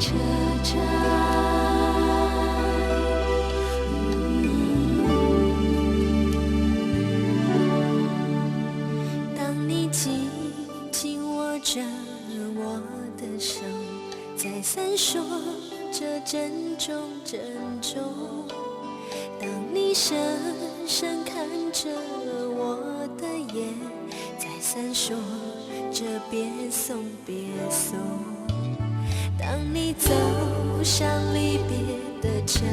车站。当你紧紧握着我的手，在闪烁着珍重珍重。当你深深看着我的眼，在闪烁着别送别送。当你走向离别的车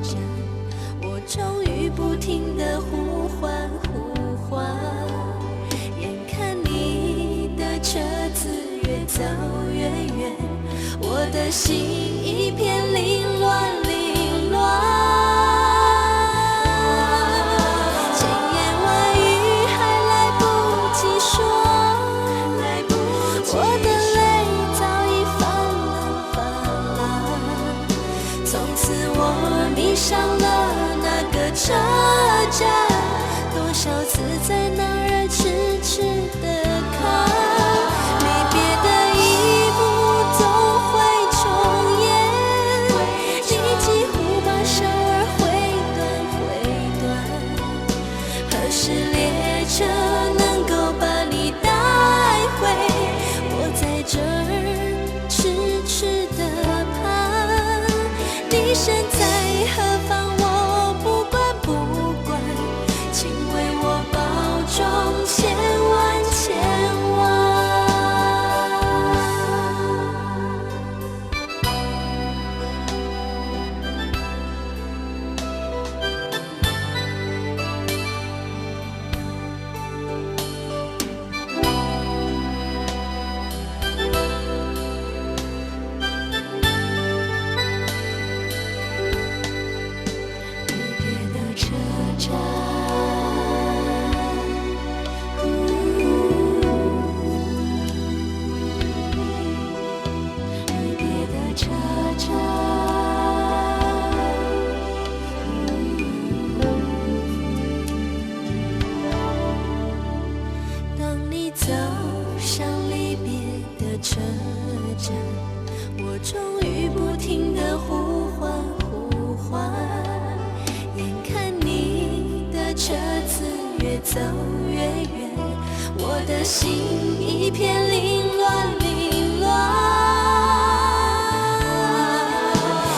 站，我终于不停地呼唤呼唤。眼看你的车子越走越远，我的心一片凌乱凌乱。千言万语还来不及说，我的泪早已泛滥。从此我迷上了那个车站，多少次在那儿痴痴地看，离别的一幕总会重演，你几乎把手儿挥断。何时列车能够把你带回？我在这儿痴痴地盼，你身在何方我不管不管，请为我保重千万千万。离别的车站，离别的车站。当你走向离别的车站，我终于不停地呼唤呼唤。眼看你的车子越走越远，我的心一片凌乱凌乱。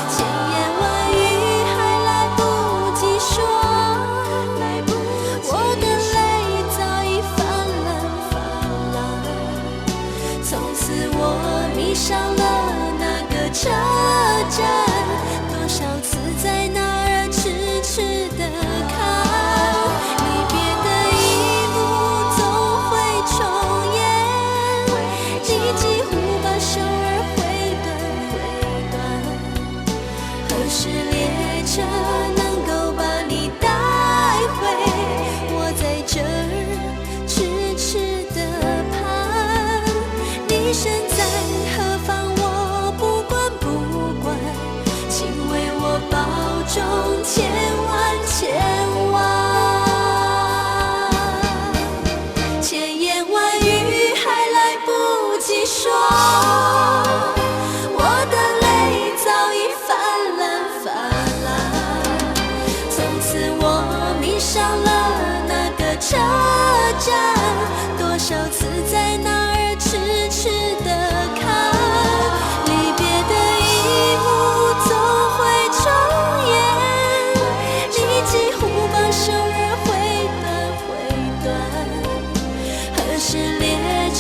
千言万语还来不及说，我的泪早已泛滥。从此我迷上了那个车站，多少次在那儿痴痴地看，离别的一幕总会重演，你几乎把手儿挥断。何时列车能够把你带回？我在这儿痴痴地盼，你身在何方我不管不管，请为我保重千万千万。千言万语还来不及说，我的泪早已泛滥。从此我迷上了那个车站，多少次在那儿痴痴地看，离别的一幕总会重演，你几乎把手儿挥断。何时列车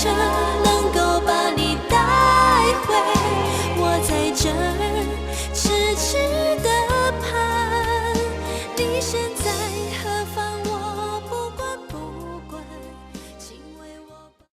能够把你带回？我在这